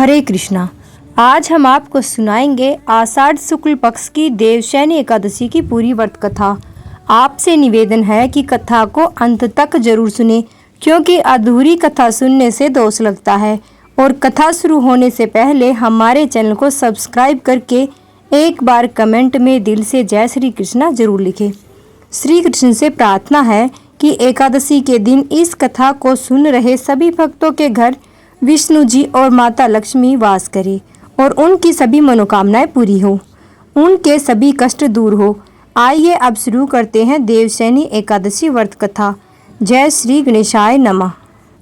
हरे कृष्णा। आज हम आपको सुनाएंगे आषाढ़ शुक्ल पक्ष की देवशयनी एकादशी की पूरी व्रत कथा। आपसे निवेदन है कि कथा को अंत तक जरूर सुने, क्योंकि अधूरी कथा सुनने से दोष लगता है। और कथा शुरू होने से पहले हमारे चैनल को सब्सक्राइब करके एक बार कमेंट में दिल से जय श्री कृष्णा जरूर लिखें। श्री कृष्ण से प्रार्थना है कि एकादशी के दिन इस कथा को सुन रहे सभी भक्तों के घर विष्णु जी और माता लक्ष्मी वास करे और उनकी सभी मनोकामनाएं पूरी हो, उनके सभी कष्ट दूर हो। आइए अब शुरू करते हैं देवशयनी एकादशी व्रत कथा। जय श्री गणेशाय नमः।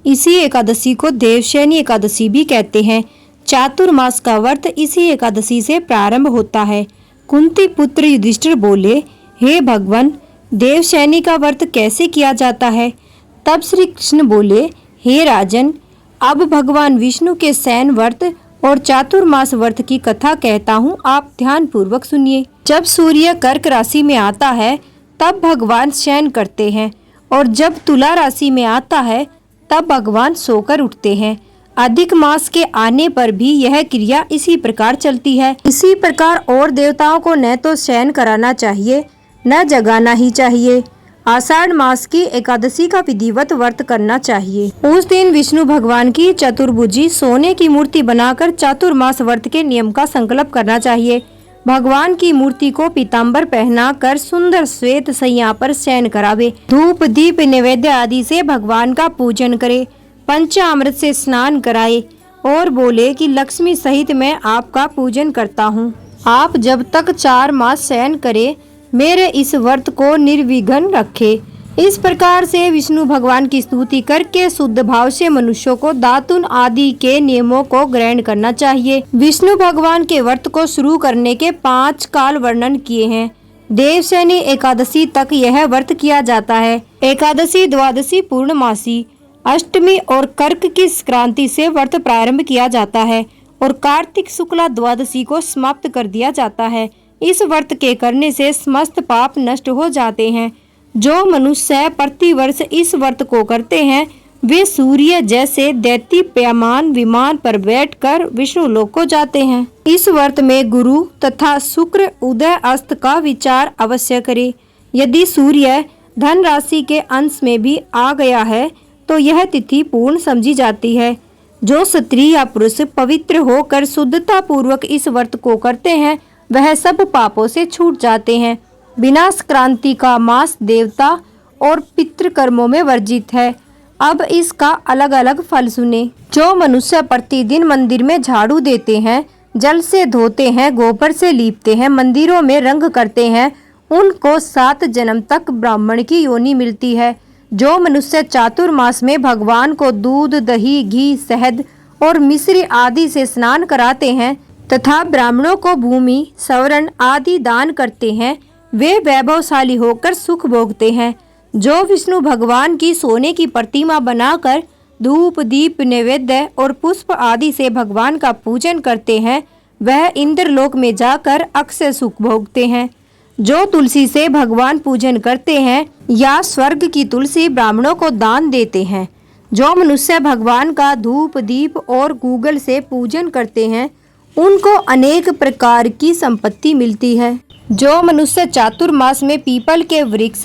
इसी एकादशी को देवशयनी एकादशी भी कहते हैं। चातुर्मास का व्रत इसी एकादशी से प्रारंभ होता है। कुंती पुत्र युधिष्ठिर बोले, हे भगवान, देवशयनी का व्रत कैसे किया जाता है? तब श्री कृष्ण बोले, हे राजन, अब भगवान विष्णु के शयन व्रत और चातुर्मास व्रत की कथा कहता हूँ, आप ध्यान पूर्वक सुनिए। जब सूर्य कर्क राशि में आता है तब भगवान शयन करते हैं, और जब तुला राशि में आता है तब भगवान सोकर उठते हैं। अधिक मास के आने पर भी यह क्रिया इसी प्रकार चलती है। इसी प्रकार और देवताओं को न तो शयन कराना चाहिए न जगाना ही चाहिए। आषाढ़ मास की एकादशी का विधिवत व्रत करना चाहिए। उस दिन विष्णु भगवान की चतुर्भुजी सोने की मूर्ति बनाकर चातुर्मास व्रत के नियम का संकल्प करना चाहिए। भगवान की मूर्ति को पीताम्बर पहनाकर सुंदर श्वेत सैया पर शयन करावे। धूप दीप नैवेद्य आदि से भगवान का पूजन करे। पंचामृत से स्नान कराए और बोले कि लक्ष्मी सहित मैं आपका पूजन करता हूँ। आप जब तक 4 मास शयन करे मेरे इस व्रत को निर्विघ्न रखे। इस प्रकार से विष्णु भगवान की स्तुति करके शुद्ध भाव से मनुष्यों को दातुन आदि के नियमों को ग्रहण करना चाहिए। विष्णु भगवान के व्रत को शुरू करने के 5 काल वर्णन किए हैं। देवशयनी एकादशी तक यह व्रत किया जाता है। एकादशी, द्वादशी, पूर्णमासी, अष्टमी और कर्क की संक्रांति से व्रत प्रारंभ किया जाता है और कार्तिक शुक्ला द्वादशी को समाप्त कर दिया जाता है। इस व्रत के करने से समस्त पाप नष्ट हो जाते हैं। जो मनुष्य प्रति वर्ष इस व्रत को करते हैं वे सूर्य जैसे दैदीप्यमान विमान पर बैठकर विष्णु लोक को जाते हैं। इस व्रत में गुरु तथा शुक्र उदय अस्त का विचार अवश्य करें। यदि सूर्य धन राशि के अंश में भी आ गया है तो यह तिथि पूर्ण समझी जाती है। जो स्त्री या पुरुष पवित्र होकर शुद्धता पूर्वक इस व्रत को करते हैं वह सब पापों से छूट जाते हैं। बिना संक्रांति का मास देवता और पितृ कर्मों में वर्जित है। अब इसका अलग अलग फल सुने। जो मनुष्य प्रतिदिन मंदिर में झाड़ू देते हैं, जल से धोते हैं, गोबर से लीपते हैं, मंदिरों में रंग करते हैं, उनको 7 जन्म तक ब्राह्मण की योनि मिलती है। जो मनुष्य चातुर्मास में भगवान को दूध, दही, घी, शहद और मिश्री आदि से स्नान कराते हैं तथा ब्राह्मणों को भूमि, स्वर्ण आदि दान करते हैं, वे वैभवशाली होकर सुख भोगते हैं। जो विष्णु भगवान की सोने की प्रतिमा बनाकर धूप दीप नैवेद्य और पुष्प आदि से भगवान का पूजन करते हैं वह इंद्रलोक में जाकर अक्षय सुख भोगते हैं। जो तुलसी से भगवान पूजन करते हैं या स्वर्ग की तुलसी ब्राह्मणों को दान देते हैं। जो मनुष्य भगवान का धूप दीप और गूगल से पूजन करते हैं उनको अनेक प्रकार की संपत्ति मिलती है। जो मनुष्य चातुर्मास में पीपल के वृक्ष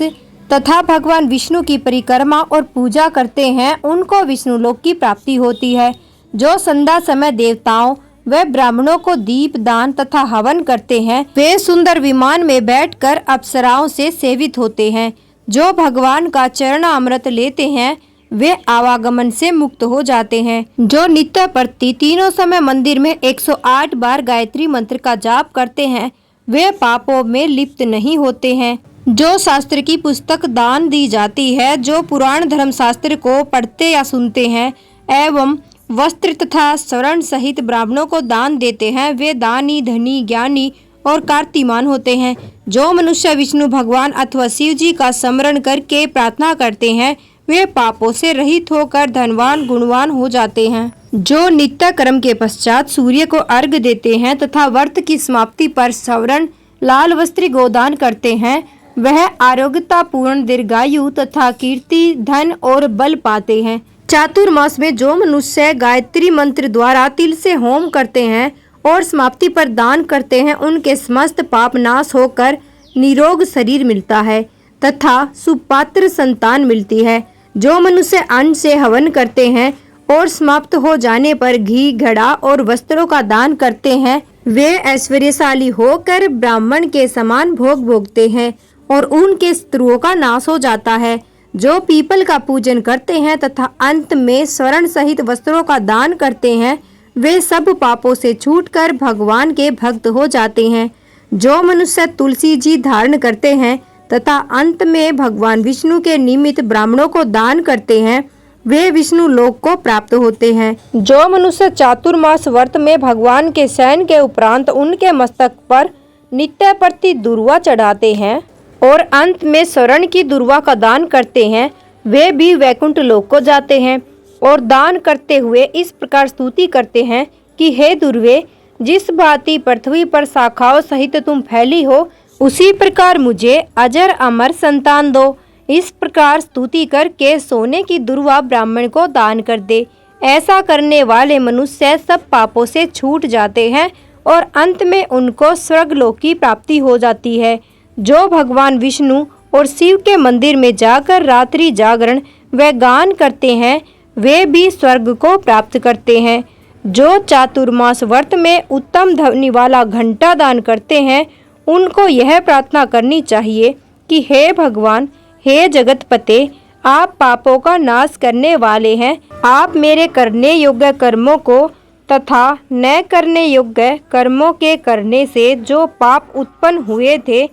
तथा भगवान विष्णु की परिक्रमा और पूजा करते हैं उनको विष्णु लोक की प्राप्ति होती है। जो संध्या समय देवताओं व ब्राह्मणों को दीप दान तथा हवन करते हैं वे सुंदर विमान में बैठकर अप्सराओं से सेवित होते हैं। जो भगवान का चरणामृत लेते हैं वे आवागमन से मुक्त हो जाते हैं। जो नित्य प्रति तीनों समय मंदिर में 108 बार गायत्री मंत्र का जाप करते हैं वे पापों में लिप्त नहीं होते हैं। जो शास्त्र की पुस्तक दान दी जाती है, जो पुराण धर्म शास्त्र को पढ़ते या सुनते हैं एवं वस्त्र तथा स्वर्ण सहित ब्राह्मणों को दान देते हैं वे दानी, धनी, ज्ञानी और कीर्तिमान होते हैं। जो मनुष्य विष्णु भगवान अथवा शिव जी का स्मरण करके प्रार्थना करते हैं वे पापों से रहित होकर धनवान गुणवान हो जाते हैं। जो नित्य कर्म के पश्चात सूर्य को अर्घ्य देते हैं तथा व्रत की समाप्ति पर स्वर्ण लाल वस्त्र गोदान करते हैं वह आरोग्यता पूर्ण दीर्घायु तथा कीर्ति, धन और बल पाते हैं। चातुर्मास में जो मनुष्य गायत्री मंत्र द्वारा तिल से होम करते हैं और समाप्ति पर दान करते हैं, उनके समस्त पाप नाश होकर निरोग शरीर मिलता है तथा सुपात्र संतान मिलती है। जो मनुष्य अन्न से हवन करते हैं और समाप्त हो जाने पर घी, घड़ा और वस्त्रों का दान करते हैं, वे ऐश्वर्यशाली होकर ब्राह्मण के समान भोग भोगते हैं और उनके शत्रुओं का नाश हो जाता है। जो पीपल का पूजन करते हैं तथा अंत में स्वर्ण सहित वस्त्रों का दान करते हैं, वे सब पापों से छूटकर भगवान के भक्त हो जाते हैं। जो मनुष्य तुलसी जी धारण करते हैं तथा अंत में भगवान विष्णु के निमित्त ब्राह्मणों को दान करते हैं, वे विष्णु लोक को प्राप्त होते हैं। जो मनुष्य चातुर्मास व्रत में भगवान के शयन के उपरांत उनके मस्तक पर नित्य प्रति दुर्वा चढ़ाते हैं और अंत में स्वर्ण की दुर्वा का दान करते हैं, वे भी वैकुंठ लोक को जाते हैं और दान करते हुए इस प्रकार स्तुति करते हैं कि हे दुर्वे, जिस भांति पृथ्वी पर शाखाओं सहित तुम फैली हो, उसी प्रकार मुझे अजर अमर संतान दो। इस प्रकार स्तुति करके सोने की दुर्वा ब्राह्मण को दान कर दे। ऐसा करने वाले मनुष्य सब पापों से छूट जाते हैं और अंत में उनको स्वर्गलोक की प्राप्ति हो जाती है। जो भगवान विष्णु और शिव के मंदिर में जाकर रात्रि जागरण व गान करते हैं, वे भी स्वर्ग को प्राप्त करते हैं। जो चातुर्मास व्रत में उत्तम ध्वनि वाला घंटा दान करते हैं, उनको यह प्रार्थना करनी चाहिए कि हे भगवान, हे जगतपते, आप पापों का नाश करने वाले हैं। आप मेरे करने योग्य कर्मों को तथा न करने योग्य कर्मों के करने से जो पाप उत्पन्न हुए थे,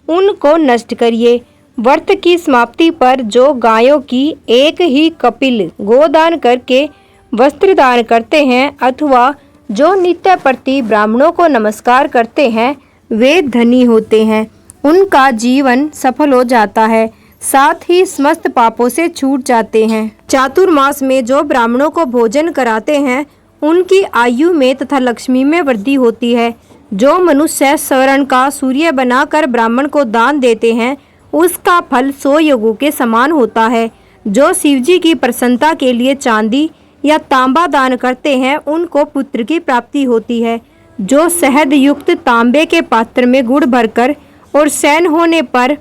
उनको नष्ट करिए। व्रत की समाप्ति पर जो गायों की एक ही कपिल गोदान करके वस्त्र दान करते हैं अथवा जो नित्य प्रति ब्राह्मणों को नमस्कार करते हैं, वे धनी होते हैं। उनका जीवन सफल हो जाता है, साथ ही समस्त पापों से छूट जाते हैं। चातुर्मास में जो ब्राह्मणों को भोजन कराते हैं, उनकी आयु में तथा लक्ष्मी में वृद्धि होती है। जो मनुष्य स्वर्ण का सूर्य बनाकर ब्राह्मण को दान देते हैं, उसका फल 100 योगों के समान होता है। जो शिवजी की प्रसन्नता के लिए चांदी या तांबा दान करते हैं, उनको पुत्र की प्राप्ति होती है। जो शहद युक्त तांबे के पात्र में गुड़ भरकर और शयन होने पर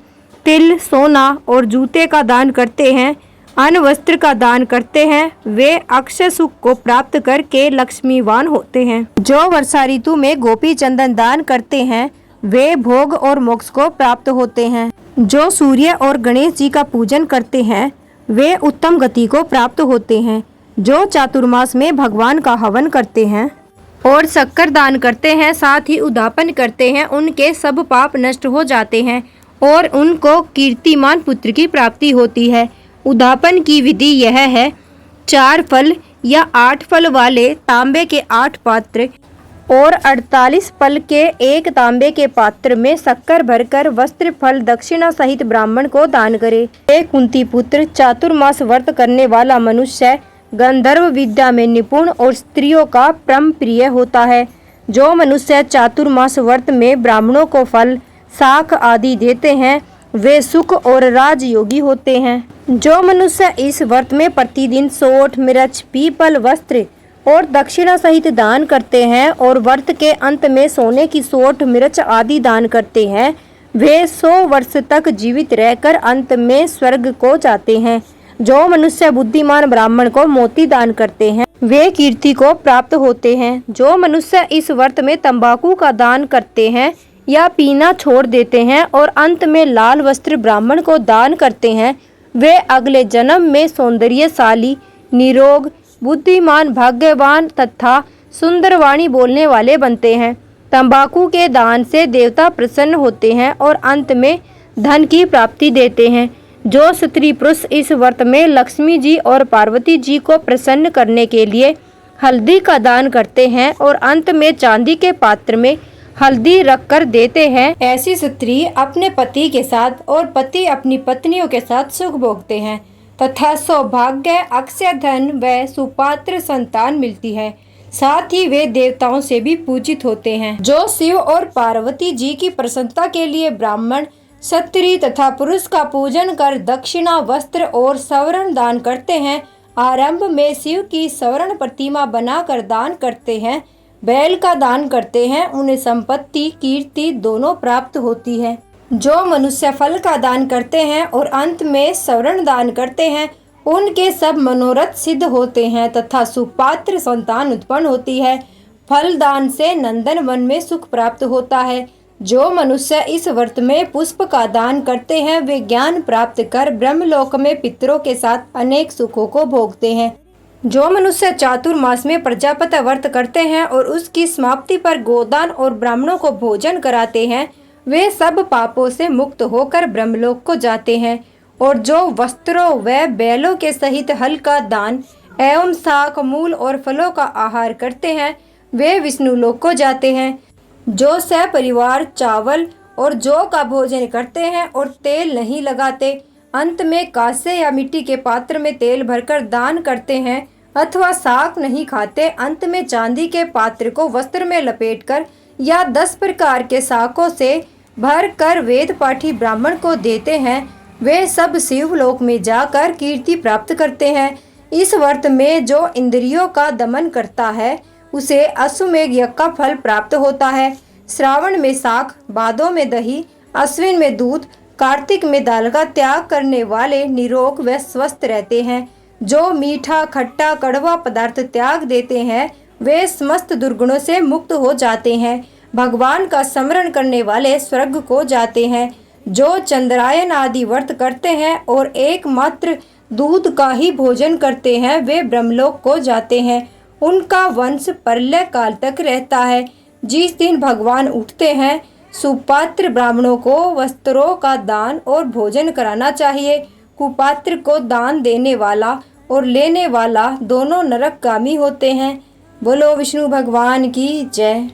तिल, सोना और जूते का दान करते हैं, अन्न वस्त्र का दान करते हैं, वे अक्षय सुख को प्राप्त करके लक्ष्मीवान होते हैं। जो वर्षा ऋतु में गोपी चंदन दान करते हैं, वे भोग और मोक्ष को प्राप्त होते हैं। जो सूर्य और गणेश जी का पूजन करते हैं, वे उत्तम गति को प्राप्त होते हैं। जो चातुर्मास में भगवान का हवन करते हैं और शक्कर दान करते हैं, साथ ही उद्यापन करते हैं, उनके सब पाप नष्ट हो जाते हैं और उनको कीर्तिमान पुत्र की प्राप्ति होती है। उद्यापन की विधि यह है: 4 फल या 8 फल वाले तांबे के 8 पात्र और 48 फल के एक तांबे के पात्र में शक्कर भरकर वस्त्र, फल, दक्षिणा सहित ब्राह्मण को दान करे। एक कुंती पुत्र चातुर्मास व्रत करने वाला मनुष्य गंधर्व विद्या में निपुण और स्त्रियों का परम प्रिय होता है। जो मनुष्य चातुर्मास व्रत में ब्राह्मणों को फल, शाक आदि देते हैं, वे सुख और राजयोगी होते हैं। जो मनुष्य इस व्रत में प्रतिदिन सोठ, मिर्च, पीपल, वस्त्र और दक्षिणा सहित दान करते हैं और व्रत के अंत में सोने की सोठ, मिर्च आदि दान करते हैं, वे 100 वर्ष तक जीवित रहकर अंत में स्वर्ग को जाते हैं। जो मनुष्य बुद्धिमान ब्राह्मण को मोती दान करते हैं, वे कीर्ति को प्राप्त होते हैं। जो मनुष्य इस व्रत में तंबाकू का दान करते हैं या पीना छोड़ देते हैं और अंत में लाल वस्त्र ब्राह्मण को दान करते हैं, वे अगले जन्म में सौंदर्यशाली, निरोग, बुद्धिमान, भाग्यवान तथा सुंदर वाणी बोलने वाले बनते हैं। तंबाकू के दान से देवता प्रसन्न होते हैं और अंत में धन की प्राप्ति देते हैं। जो स्त्री पुरुष इस व्रत में लक्ष्मी जी और पार्वती जी को प्रसन्न करने के लिए हल्दी का दान करते हैं और अंत में चांदी के पात्र में हल्दी रखकर देते हैं, ऐसी स्त्री अपने पति के साथ और पति अपनी पत्नियों के साथ सुख भोगते हैं तथा सौभाग्य, अक्षय धन व सुपात्र संतान मिलती है। साथ ही वे देवताओं से भी पूजित होते हैं। जो शिव और पार्वती जी की प्रसन्नता के लिए ब्राह्मण, क्षत्रिय तथा पुरुष का पूजन कर दक्षिणा, वस्त्र और स्वर्ण दान करते हैं, आरंभ में शिव की स्वर्ण प्रतिमा बनाकर दान करते हैं, बैल का दान करते हैं, उन्हें संपत्ति कीर्ति दोनों प्राप्त होती है। जो मनुष्य फल का दान करते हैं और अंत में स्वर्ण दान करते हैं, उनके सब मनोरथ सिद्ध होते हैं तथा सुपात्र संतान उत्पन्न होती है। फल दान से नंदन वन में सुख प्राप्त होता है। जो मनुष्य इस व्रत में पुष्प का दान करते हैं, वे ज्ञान प्राप्त कर ब्रह्मलोक में पितरों के साथ अनेक सुखों को भोगते हैं। जो मनुष्य चातुर्मास में प्रजापति व्रत करते हैं और उसकी समाप्ति पर गोदान और ब्राह्मणों को भोजन कराते हैं, वे सब पापों से मुक्त होकर ब्रह्मलोक को जाते हैं। और जो वस्त्रों व बैलों के सहित हल का दान एवं शाक मूल और फलों का आहार करते हैं, वे विष्णु लोक को जाते हैं। जो सपरिवार चावल और जौ का भोजन करते हैं और तेल नहीं लगाते, अंत में कांसे या मिट्टी के पात्र में तेल भरकर दान करते हैं, अथवा शाक नहीं खाते, अंत में चांदी के पात्र को वस्त्र में लपेटकर या 10 प्रकार के शाकों से भर कर वेद पाठी ब्राह्मण को देते हैं, वे सब शिवलोक में जाकर कीर्ति प्राप्त करते हैं। इस व्रत में जो इंद्रियों का दमन करता है, उसे अश्वमेध यज्ञ का फल प्राप्त होता है। श्रावण में शाक, भादों में दही, अश्विन में दूध, कार्तिक में दाल का त्याग करने वाले निरोग व स्वस्थ रहते हैं। जो मीठा खट्टा कड़वा पदार्थ त्याग देते हैं, वे समस्त दुर्गुणों से मुक्त हो जाते हैं। भगवान का स्मरण करने वाले स्वर्ग को जाते हैं। जो चंद्रायन आदि व्रत करते हैं और एकमात्र दूध का ही भोजन करते हैं, वे ब्रह्मलोक को जाते हैं। उनका वंश प्रलय काल तक रहता है। जिस दिन भगवान उठते हैं, सुपात्र ब्राह्मणों को वस्त्रों का दान और भोजन कराना चाहिए। कुपात्र को दान देने वाला और लेने वाला दोनों नरकगामी होते हैं। बोलो विष्णु भगवान की जय।